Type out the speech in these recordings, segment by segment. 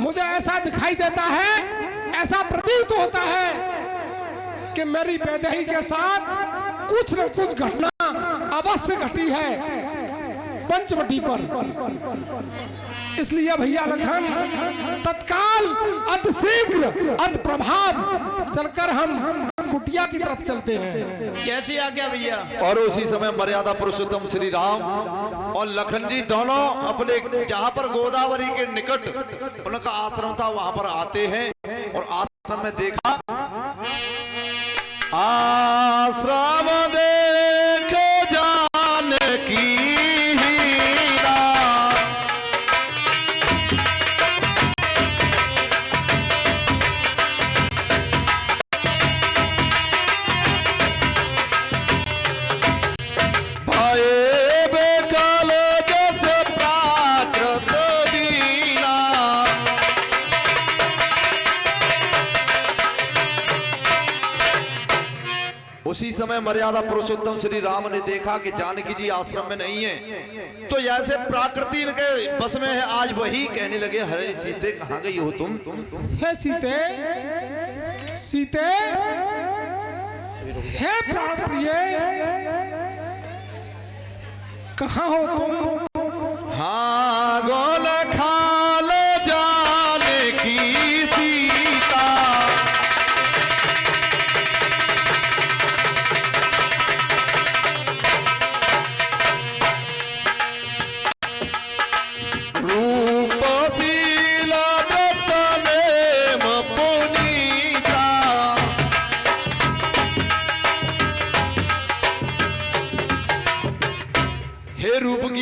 मुझे ऐसा दिखाई देता है, ऐसा प्रतीत होता है कि मेरी वैदेही के साथ कुछ न कुछ घटना अवश्य घटी है पंचवटी पर। इसलिए भैया लखन तत्काल अतिशीघ्र अति प्रभाव चलकर हम कुटिया की तरफ चलते हैं। जैसी आज्ञा भैया। और उसी समय मर्यादा पुरुषोत्तम श्री राम और लखन जी दोनों अपने जहां पर गोदावरी के निकट उनका आश्रम था वहां पर आते हैं और आश्रम में देखा, आश्रम देख जानकी उसी समय मर्यादा पुरुषोत्तम श्री राम ने देखा कि जानकी जी आश्रम में नहीं है, तो ऐसे प्राकृति के बस में है। आज वही कहने लगे, हरे सीते कहाँ गई हो तुम? हे सीते, सीते, हे प्राण प्रिय, कहाँ हो तुम? हाँ गोल खाल जानकी सीता,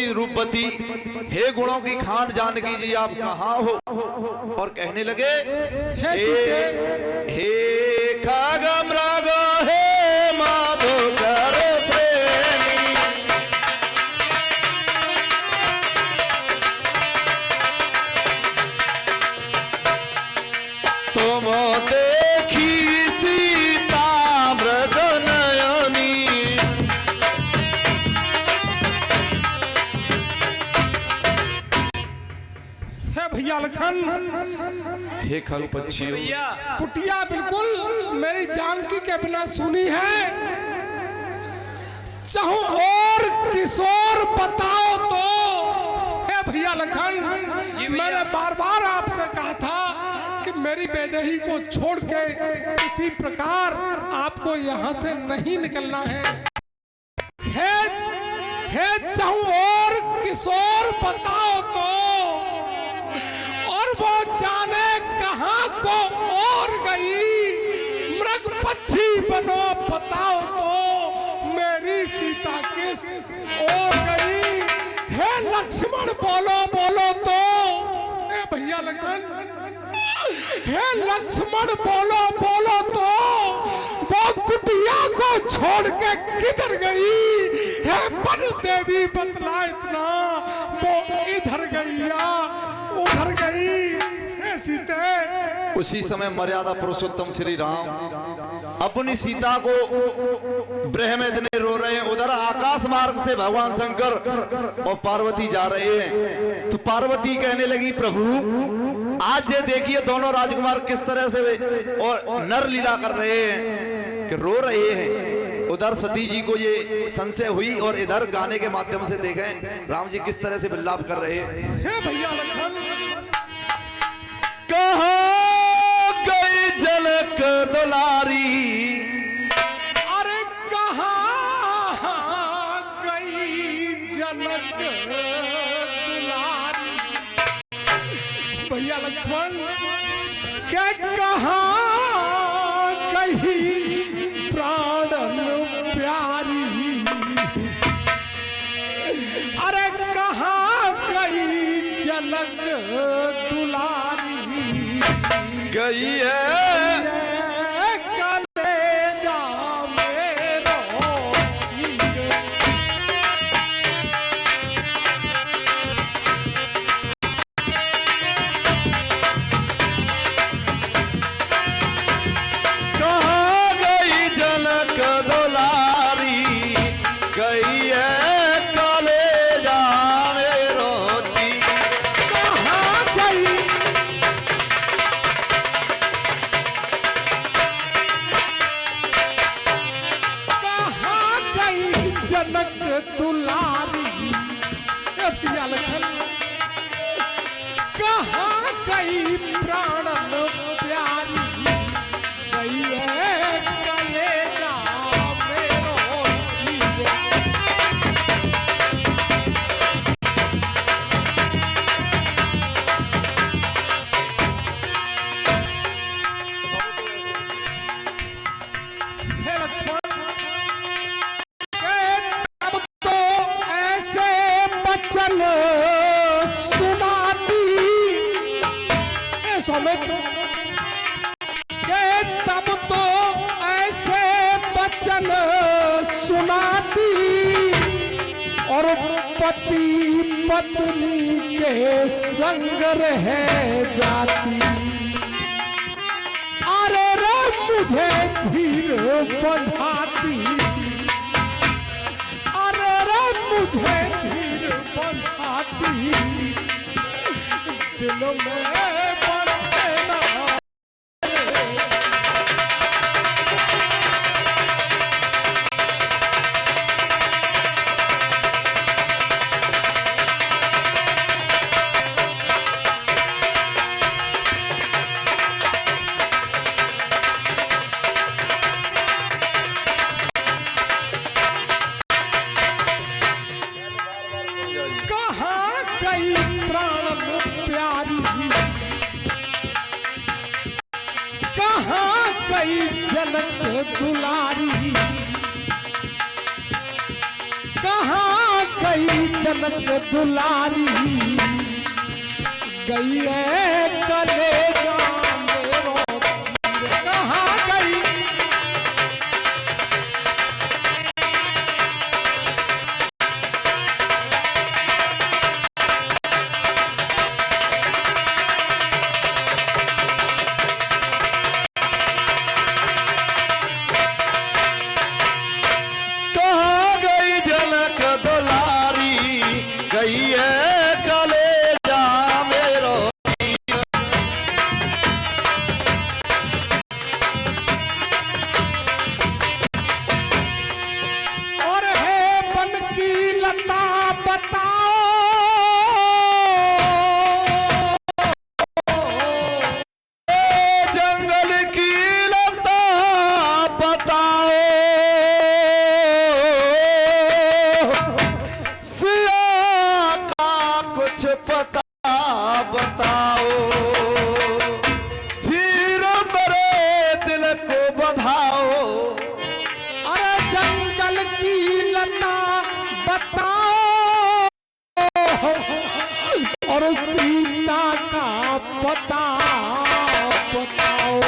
रूपवती, हे गुणों की खान जानकी जी आप कहाँ हो? और कहने लगे, हे खगमृग हे मधुकर श्रेणी, तुम देखी सीता मृग नयनी, भैया लखन, हे खग पक्षियों, कुटिया बिल्कुल मेरी जानकी के बिना सुनी है। चाहूं और किशोर बताओ तो। हे भैया लखन, मैंने बार बार आपसे कहा था कि मेरी वैदेही को छोड़ के किसी प्रकार आपको यहाँ से नहीं निकलना है। हे चाहूं और किशोर बताओ तो, और वो जाने कहां को और गई। मृग पक्षी बनो बताओ तो, मेरी सीता किस और गई। हे लक्ष्मण बोलो बोलो तो। हे भैया लखन, हे लक्ष्मण बोलो बोलो तो, वो कुटिया को छोड़ के किधर गई? हे बन देवी बतला इतना, वो इधर गई या उधर गई? हे सीते। उसी समय मर्यादा पुरुषोत्तम श्री राम अपनी सीता को ब्रह में इतने रो रहे हैं। उधर आकाश मार्ग से भगवान शंकर और पार्वती जा रहे हैं, तो पार्वती कहने लगी, प्रभु आज ये देखिए दोनों राजकुमार किस तरह से और नर लीला कर रहे हैं कि रो रहे हैं। उधर सती जी को ये संशय हुई और इधर गाने के माध्यम से देखें राम जी किस तरह से विलाप कर रहे हैं। हे भैया लखन, कहाँ गई जनक दुलारी, अरे कहाँ गई जनक दुलारी? भैया लक्ष्मण के कहाँ गई प्राणन प्यारी? अरे कहाँ गई जनक दुलारी? गई है कलेजा मेरो चीर, कहाँ गई जनक दुलारी, गई है कलेजा मेरो चीर। कहाँ गई कहाँ गई प्राणन प्यारी, गई है कलेजा मेरो चीरे। हे लक्ष्मण, तब तो ऐसे बचन सुनाती सौमित्र के, तब तो ऐसे बचन सुनाती और पति पत्नी के संग रह जाती। अरे रे मुझे धीर बंधाती, अरे रे मुझे धीर बंधाती, दिल में जनक दुलारी, कहाँ गई जनक दुलारी, गई है कलेजा मेरो चीर। कहाँ गई, और सीता का पता बताओ।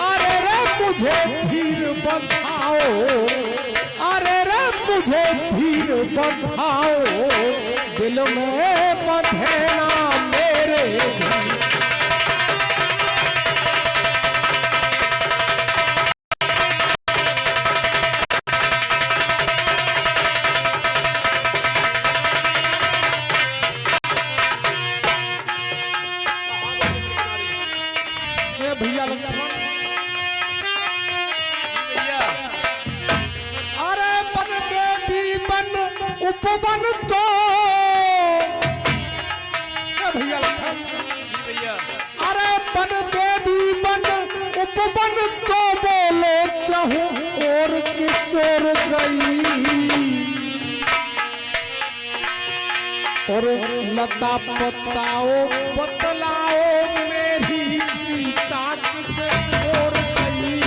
अरे रे मुझे धीर बंधाओ, अरे रे मुझे धीर बंधाओ, दिल में बंधे ना मेरे धीर। भैया लक्ष्मण, अरे बन देवी बन उपवन तो भैया लक्ष्मण, अरे बन देवी बन उपवन तो बोलो चाहूं और किशोर गई, और लता बताओ बतलाओ मेरी सीता किसे और गई।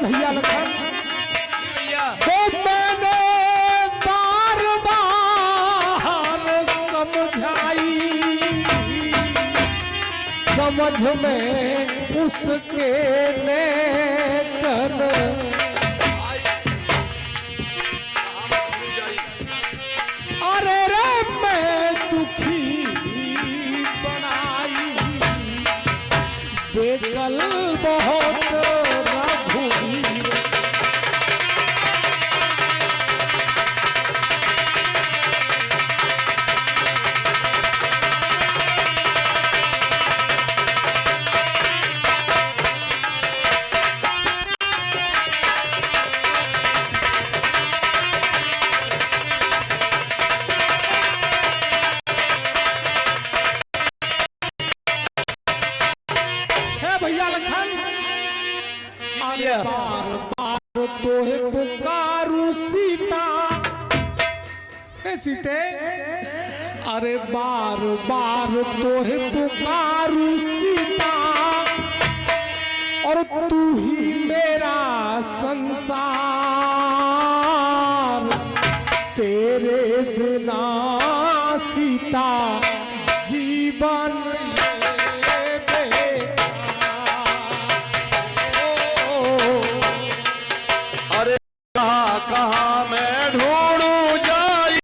भैया लखन, वो मैंने बार बार समझाई, समझ में उसके नेकन अरे रे मैं दुखी बनाई, बेकल बहुत अरे बार बार तोहे पुकारू सीता, हे सीते, अरे बार बार तोहे पुकारू सीता, और तू ही मेरा संसार, तेरे बिना सीता जीवन ये बेकार। अरे कहाँ कहाँ मैं ढूंढूं जाई,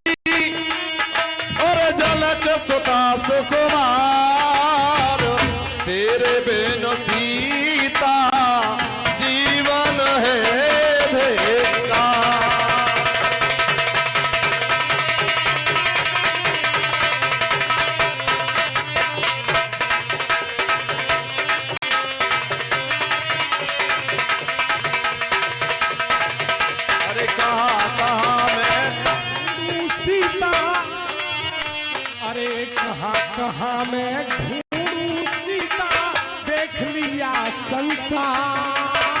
और झलक सुता सुकुमार, तेरे बिन सीता जीवन है धिक्कार। अरे कहाँ कहाँ मैं ढूंढूं सीता, अरे कहाँ कहाँ मैं ढूंढूं सीता, देख लिया संसार,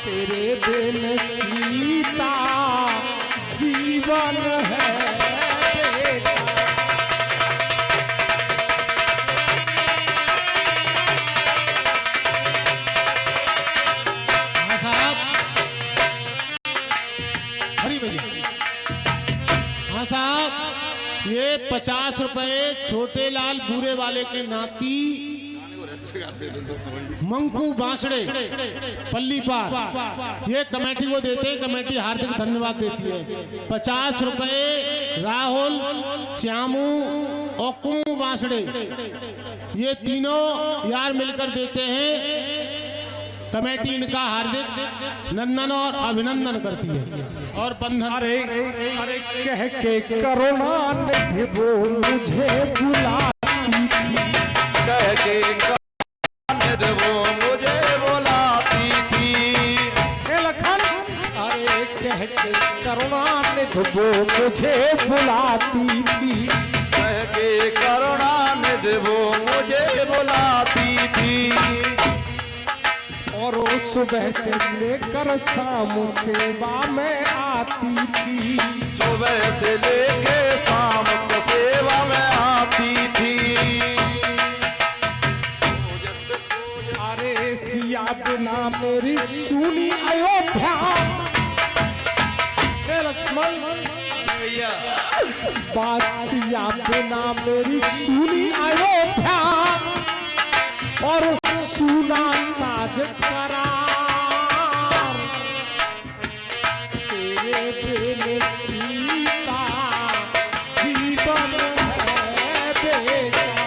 तेरे बिन सीता जीवन है बेकार। हाँ साहब, हरी भैया। हाँ साहब, ये 50 रुपए छोटे लाल बूरे वाले के नाती मंकू बांसड़े पल्ली पार, ये कमेटी को देते हैं, कमेटी हार्दिक धन्यवाद देती है। 50 रुपए राहुल, श्यामू और कुमू बांसड़े, ये तीनों यार मिलकर देते हैं। कमेटी इनका हार्दिक नंदन और अभिनंदन करती है और बंधन। अरे अरे कह के करुणानिधि वो मुझे बुलाती थी, कह के करुणानिधि वो मुझे बुलाती थी। हे लखन, अरे कह के करुणानिधि वो मुझे बुलाती थी, कह के करुणानिधि वो मुझे बुलाती थी। और वो सुबह से लेकर शाम सेवा में आती थी, सुबह से लेके शाम तक सेवा में आती थी। अरे सिया बिना मेरी सुनी अयोध्या, हे लक्ष्मण भैया, बासिया बिना मेरी सुनी अयोध्या, और सुना ताज करार, तेरे बिन सीता जीवन है बेकार।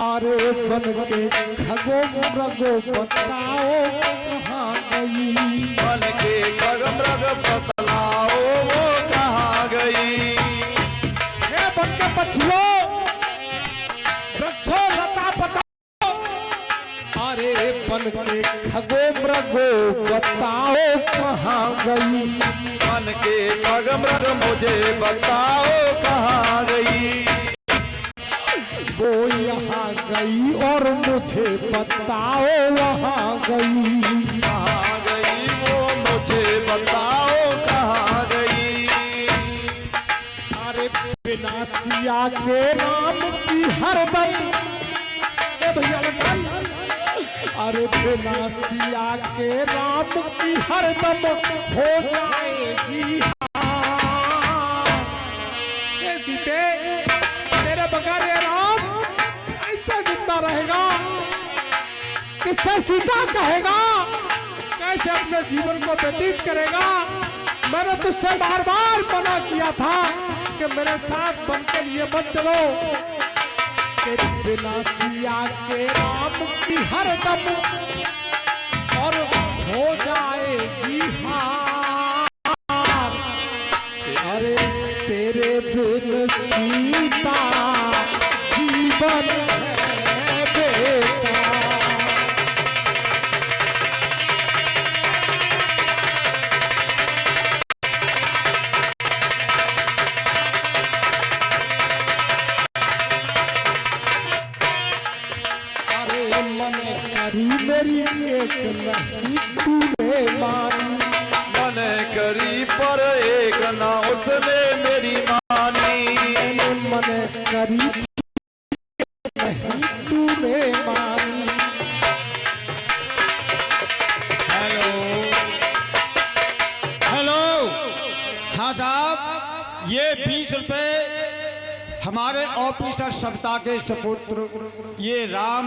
अरे बन के खगो मृगो बताओ कहाँ गई, बन के खगमृग बतलाओ वो कहाँ गई। हे बन के पक्षियों वृक्षों लता बताओ, अरे बन के खगो मृगो बताओ कहाँ गई, बन के खगमृग मुझे बताओ कहाँ गई। वो यहाँ गई और मुझे बताओ वहाँ गई, कहाँ गई वो मुझे बताओ कहाँ गई। अरे बिना सिया के राम की हरदम, ए भैया लखन, अरे बिना सिया के राम की हरदम हो जाएगी हार। ए सीते, तेरे बगैर ये राम कैसे जिंदा रहेगा, किससे सीता कहेगा, कैसे अपने जीवन को व्यतीत करेगा। मैंने तुझसे बार बार मना किया था कि मेरे साथ बन के लिए मत चलो, कि बिना सिया के राम की हरदम और हो जाएगी हार। अरे तेरे बिन सीता जीवन है बेकार। मन करी मेरी एक नहीं तूने मानी। मन करी पर एक ना उसने मेरी मानी। मन करी नहीं तूने मानी। हेलो हेलो, हाँ साहब, ये 20 रुपए हमारे ऑफिसर सविता के सुपुत्र ये राम